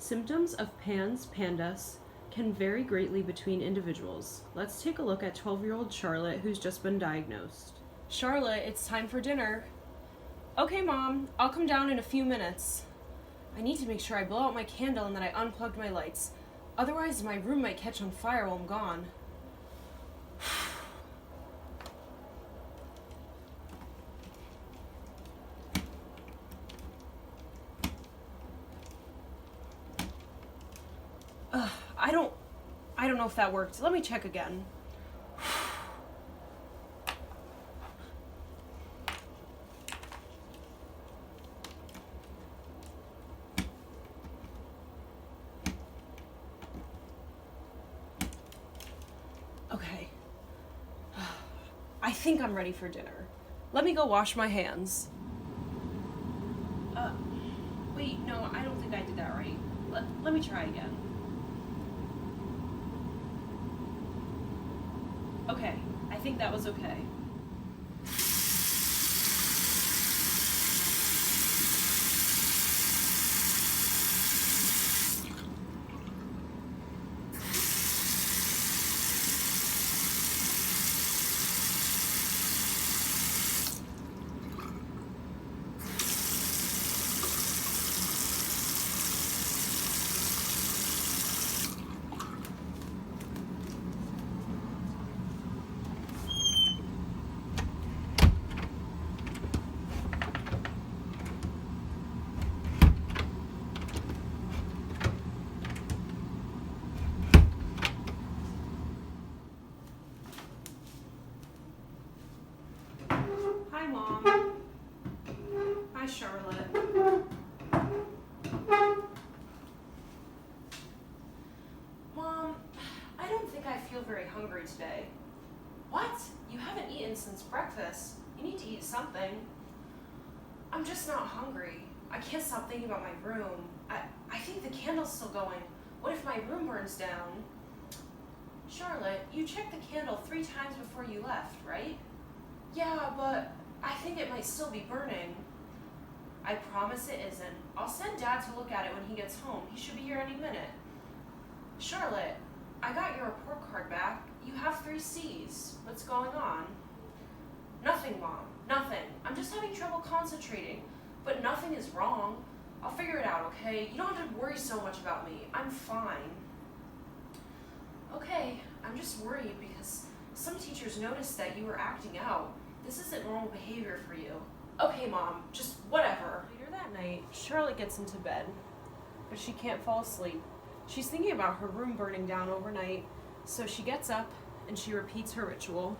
Symptoms of Pandas can vary greatly between individuals. Let's take a look at 12-year-old Charlotte, who's just been diagnosed. Charlotte, it's time for dinner. Okay, Mom, I'll come down in a few minutes. I need to make sure I blow out my candle and that I unplugged my lights. Otherwise, my room might catch on fire while I'm gone. I don't know if that worked. Let me check again. Okay. I think I'm ready for dinner. Let me go wash my hands. Wait, no, I don't think I did that right. Let me try again. Okay, I think that was okay. Hi, Mom. Hi, Charlotte. Mom, I don't think I feel very hungry today. What? You haven't eaten since breakfast. You need to eat something. I'm just not hungry. I can't stop thinking about my room. I think the candle's still going. What if my room burns down? Charlotte, you checked the candle 3 times before you left, right? Yeah, but I think it might still be burning. I promise it isn't. I'll send Dad to look at it when he gets home. He should be here any minute. Charlotte, I got your report card back. You have 3 C's. What's going on? Nothing, Mom. Nothing. I'm just having trouble concentrating. But nothing is wrong. I'll figure it out, okay? You don't have to worry so much about me. I'm fine. Okay, I'm just worried because some teachers noticed that you were acting out. This isn't normal behavior for you. Okay, Mom, just whatever. Later that night, Charlotte gets into bed, but she can't fall asleep. She's thinking about her room burning down overnight, so she gets up and she repeats her ritual.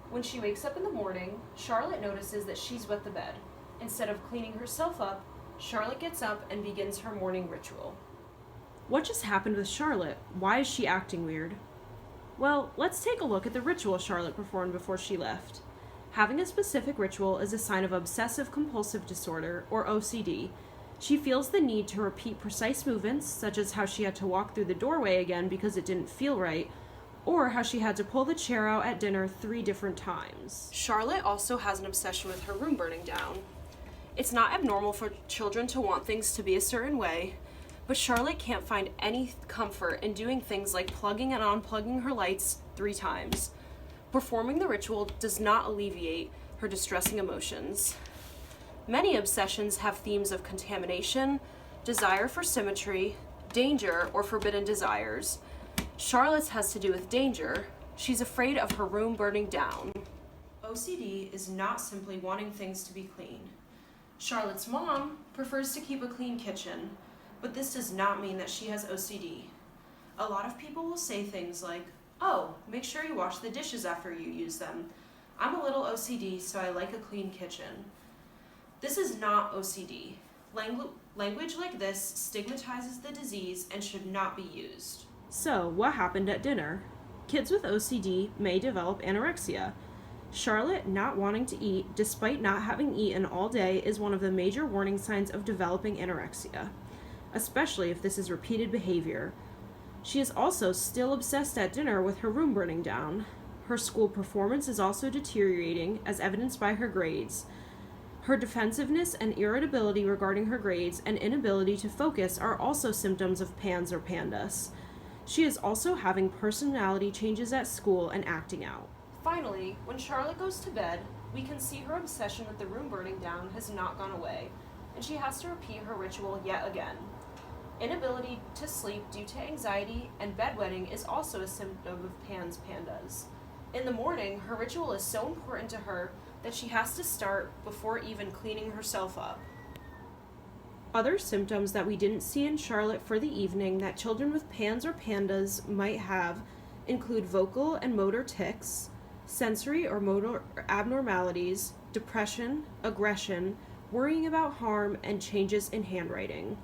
When she wakes up in the morning, Charlotte notices that she's wet the bed. Instead of cleaning herself up, Charlotte gets up and begins her morning ritual. What just happened with Charlotte? Why is she acting weird? Well, let's take a look at the ritual Charlotte performed before she left. Having a specific ritual is a sign of obsessive-compulsive disorder, or OCD. She feels the need to repeat precise movements, such as how she had to walk through the doorway again because it didn't feel right, or how she had to pull the chair out at dinner 3 different times. Charlotte also has an obsession with her room burning down. It's not abnormal for children to want things to be a certain way, but Charlotte can't find any comfort in doing things like plugging and unplugging her lights 3 times. Performing the ritual does not alleviate her distressing emotions. Many obsessions have themes of contamination, desire for symmetry, danger, or forbidden desires. Charlotte's has to do with danger. She's afraid of her room burning down. OCD is not simply wanting things to be clean. Charlotte's mom prefers to keep a clean kitchen, but this does not mean that she has OCD. A lot of people will say things like, "Oh, make sure you wash the dishes after you use them. I'm a little OCD, so I like a clean kitchen." This is not OCD. Language like this stigmatizes the disease and should not be used. So, what happened at dinner? Kids with OCD may develop anorexia. Charlotte not wanting to eat despite not having eaten all day is one of the major warning signs of developing anorexia, especially if this is repeated behavior. She is also still obsessed at dinner with her room burning down. Her school performance is also deteriorating, as evidenced by her grades. Her defensiveness and irritability regarding her grades and inability to focus are also symptoms of PANS or PANDAS. She is also having personality changes at school and acting out. Finally, when Charlotte goes to bed, we can see her obsession with the room burning down has not gone away, and she has to repeat her ritual yet again. Inability to sleep due to anxiety and bedwetting is also a symptom of PANS PANDAS. In the morning, her ritual is so important to her that she has to start before even cleaning herself up. Other symptoms that we didn't see in Charlotte for the evening that children with PANS or PANDAS might have include vocal and motor tics, sensory or motor abnormalities, depression, aggression, worrying about harm, and changes in handwriting.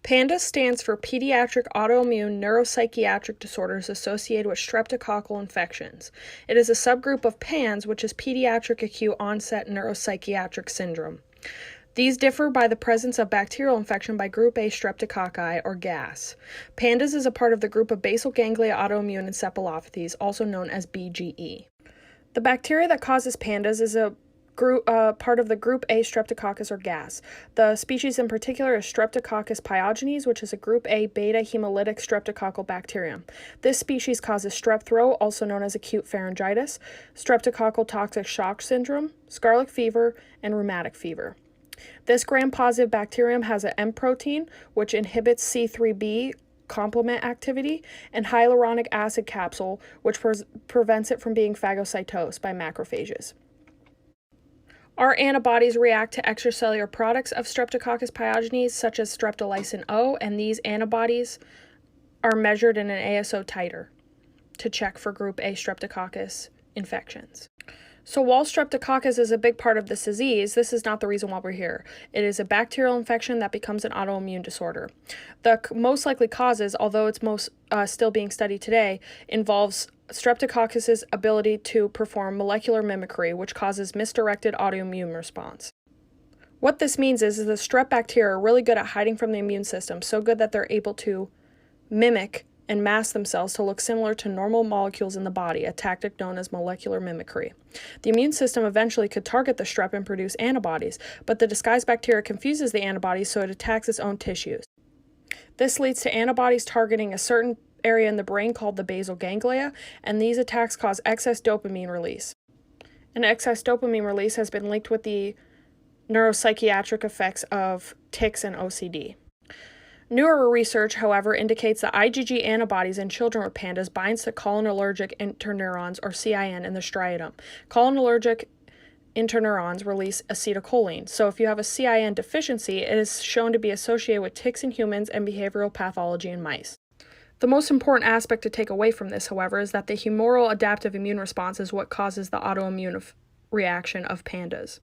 PANDAS stands for Pediatric Autoimmune Neuropsychiatric Disorders Associated with Streptococcal Infections. It is a subgroup of PANS, which is Pediatric Acute Onset Neuropsychiatric Syndrome. These differ by the presence of bacterial infection by group A streptococci, or GAS. PANDAS is a part of the group of basal ganglia autoimmune encephalopathies, also known as BGE. The bacteria that causes PANDAS is a part of the group A streptococcus or GAS. The species in particular is Streptococcus pyogenes, which is a group A beta hemolytic streptococcal bacterium. This species causes strep throat, also known as acute pharyngitis, streptococcal toxic shock syndrome, scarlet fever, and rheumatic fever. This gram-positive bacterium has an M protein, which inhibits C3b complement activity, and hyaluronic acid capsule, which prevents it from being phagocytosed by macrophages. Our antibodies react to extracellular products of Streptococcus pyogenes, such as streptolysin O, and these antibodies are measured in an ASO titer to check for group A Streptococcus infections. So while Streptococcus is a big part of this disease, this is not the reason why we're here. It is a bacterial infection that becomes an autoimmune disorder. The most likely causes, although it's still being studied today, involves Streptococcus' ability to perform molecular mimicry, which causes misdirected autoimmune response. What this means is the strep bacteria are really good at hiding from the immune system, so good that they're able to mimic and mask themselves to look similar to normal molecules in the body, a tactic known as molecular mimicry. The immune system eventually could target the strep and produce antibodies, but the disguised bacteria confuses the antibodies so it attacks its own tissues. This leads to antibodies targeting a certain area in the brain called the basal ganglia, and these attacks cause excess dopamine release. And excess dopamine release has been linked with the neuropsychiatric effects of tics and OCD. Newer research, however, indicates that IgG antibodies in children with PANDAS binds to cholinergic interneurons, or CIN, in the striatum. Cholinergic interneurons release acetylcholine. So if you have a CIN deficiency, it is shown to be associated with tics in humans and behavioral pathology in mice. The most important aspect to take away from this, however, is that the humoral adaptive immune response is what causes the autoimmune reaction of PANDAS.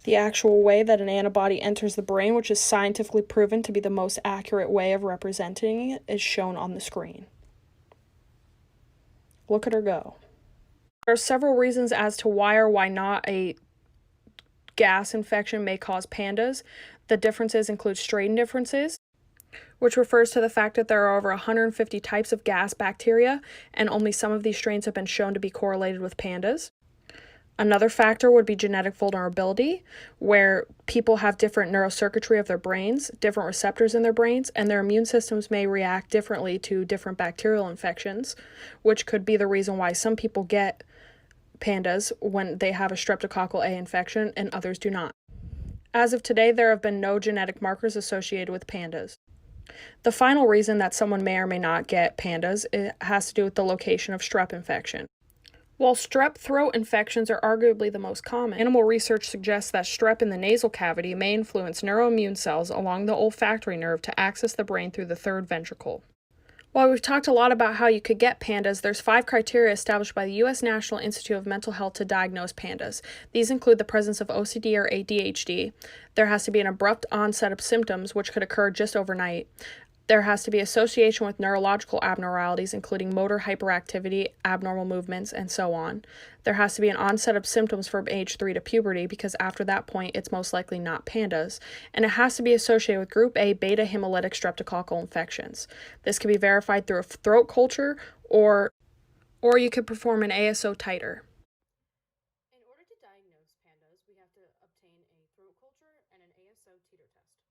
The actual way that an antibody enters the brain, which is scientifically proven to be the most accurate way of representing it, is shown on the screen. Look at her go. There are several reasons as to why or why not a gas infection may cause PANDAS. The differences include strain differences, which refers to the fact that there are over 150 types of gas bacteria, and only some of these strains have been shown to be correlated with PANDAS. Another factor would be genetic vulnerability, where people have different neurocircuitry of their brains, different receptors in their brains, and their immune systems may react differently to different bacterial infections, which could be the reason why some people get PANDAS when they have a streptococcal A infection and others do not. As of today, there have been no genetic markers associated with PANDAS. The final reason that someone may or may not get PANDAS has to do with the location of strep infection. While strep throat infections are arguably the most common, animal research suggests that strep in the nasal cavity may influence neuroimmune cells along the olfactory nerve to access the brain through the third ventricle. While we've talked a lot about how you could get PANDAS, there's 5 criteria established by the U.S. National Institute of Mental Health to diagnose PANDAS. These include the presence of OCD or ADHD. There has to be an abrupt onset of symptoms, which could occur just overnight. There has to be association with neurological abnormalities, including motor hyperactivity, abnormal movements, and so on. There has to be an onset of symptoms from age 3 to puberty, because after that point, it's most likely not PANDAS. And it has to be associated with group A beta hemolytic streptococcal infections. This can be verified through a throat culture, or you could perform an ASO titer. In order to diagnose PANDAS, we have to throat culture and an ASO titer test.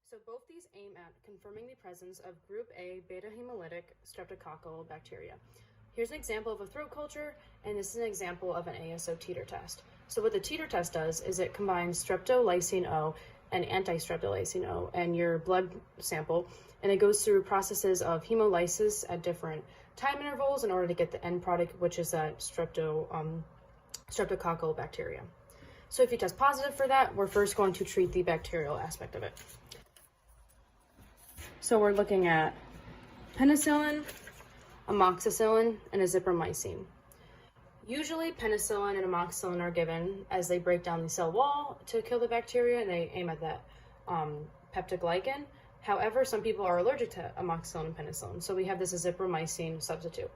So both these aim at confirming the presence of group A beta hemolytic streptococcal bacteria. Here's an example of a throat culture, and this is an example of an ASO titer test. So what the titer test does is it combines streptolysine O and anti-streptolysine O and your blood sample, and it goes through processes of hemolysis at different time intervals in order to get the end product, which is that streptococcal bacteria. So if you test positive for that, we're first going to treat the bacterial aspect of it. So we're looking at penicillin, amoxicillin, and azithromycin. Usually penicillin and amoxicillin are given as they break down the cell wall to kill the bacteria, and they aim at that peptoglycan. However, some people are allergic to amoxicillin and penicillin, so we have this azithromycin substitute.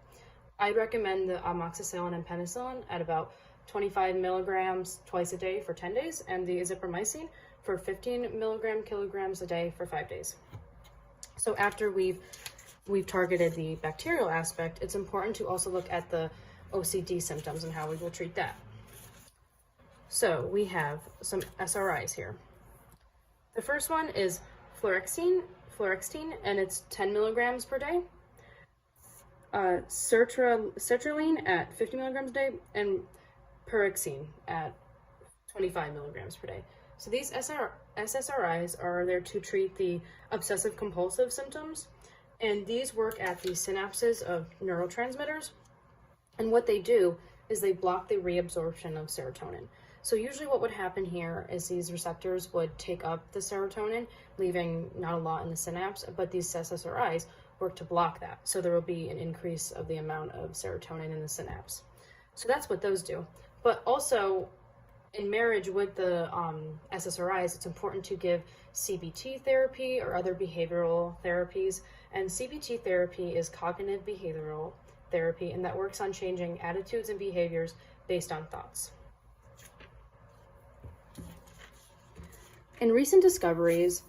I recommend the amoxicillin and penicillin at about 25 milligrams twice a day for 10 days, and the azithromycin for 15 kilograms a day for 5 days. So after we've targeted the bacterial aspect, it's important to also look at the OCD symptoms and how we will treat that. So we have some SRIs here. The first one is fluoxetine, and it's 10 milligrams per day. Sertraline at 50 milligrams a day, and Pyroxene at 25 milligrams per day. So these SSRIs are there to treat the obsessive compulsive symptoms, and these work at the synapses of neurotransmitters, and what they do is they block the reabsorption of serotonin. So usually what would happen here is these receptors would take up the serotonin, leaving not a lot in the synapse, but these SSRIs work to block that. So there will be an increase of the amount of serotonin in the synapse. So that's what those do. But also, in marriage with the SSRIs, it's important to give CBT therapy or other behavioral therapies. And CBT therapy is cognitive behavioral therapy, and that works on changing attitudes and behaviors based on thoughts. In recent discoveries,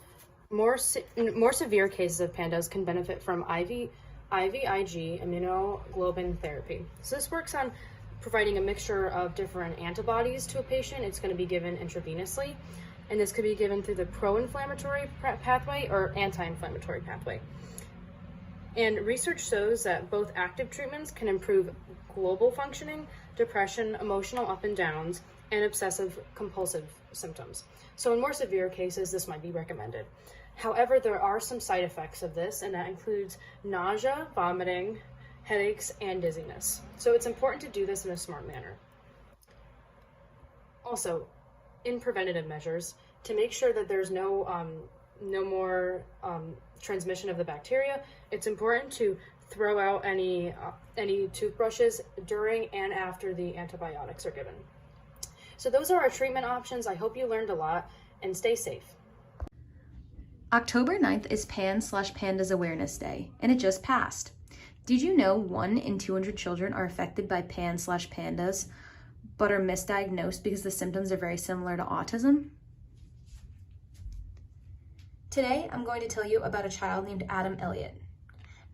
more severe cases of pandas can benefit from IVIG immunoglobulin therapy. So this works on providing a mixture of different antibodies to a patient. It's going to be given intravenously, and this could be given through the pro-inflammatory pathway or anti-inflammatory pathway. And research shows that both active treatments can improve global functioning, depression, emotional up and downs, and obsessive compulsive symptoms. So in more severe cases, this might be recommended. However, there are some side effects of this, and that includes nausea, vomiting, headaches, and dizziness. So it's important to do this in a smart manner. Also, in preventative measures, to make sure that there's no more transmission of the bacteria, it's important to throw out any toothbrushes during and after the antibiotics are given. So those are our treatment options. I hope you learned a lot, and stay safe. October 9th is Pan/Pandas Awareness Day, and it just passed. Did you know 1 in 200 children are affected by Pan/Pandas, but are misdiagnosed because the symptoms are very similar to autism? Today, I'm going to tell you about a child named Adam Elliott.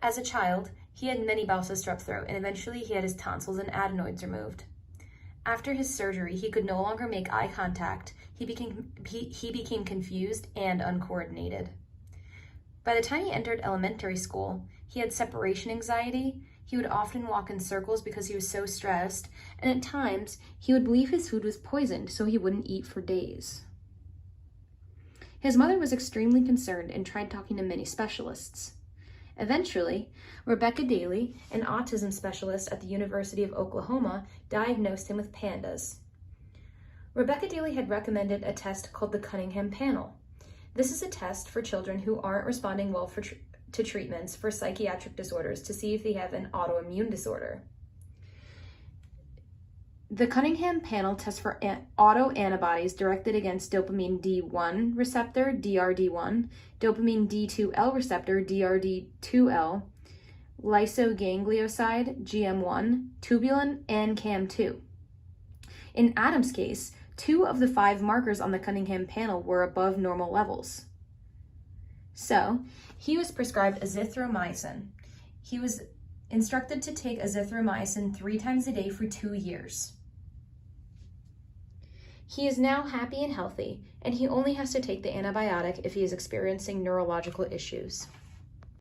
As a child, he had many bouts of strep throat, and eventually he had his tonsils and adenoids removed. After his surgery, he could no longer make eye contact. He became confused and uncoordinated. By the time he entered elementary school, he had separation anxiety. He would often walk in circles because he was so stressed, and at times, he would believe his food was poisoned, so he wouldn't eat for days. His mother was extremely concerned and tried talking to many specialists. Eventually, Rebecca Daly, an autism specialist at the University of Oklahoma, diagnosed him with pandas. Rebecca Daly had recommended a test called the Cunningham Panel. This is a test for children who aren't responding well to treatments for psychiatric disorders to see if they have an autoimmune disorder. The Cunningham Panel tests for autoantibodies directed against dopamine D1 receptor, DRD1, dopamine D2L receptor, DRD2L, lysoganglioside, GM1, tubulin, and CAM2. In Adam's case, 2 of the 5 markers on the Cunningham Panel were above normal levels. So, he was prescribed azithromycin. He was instructed to take azithromycin 3 times a day for 2 years. He is now happy and healthy, and he only has to take the antibiotic if he is experiencing neurological issues.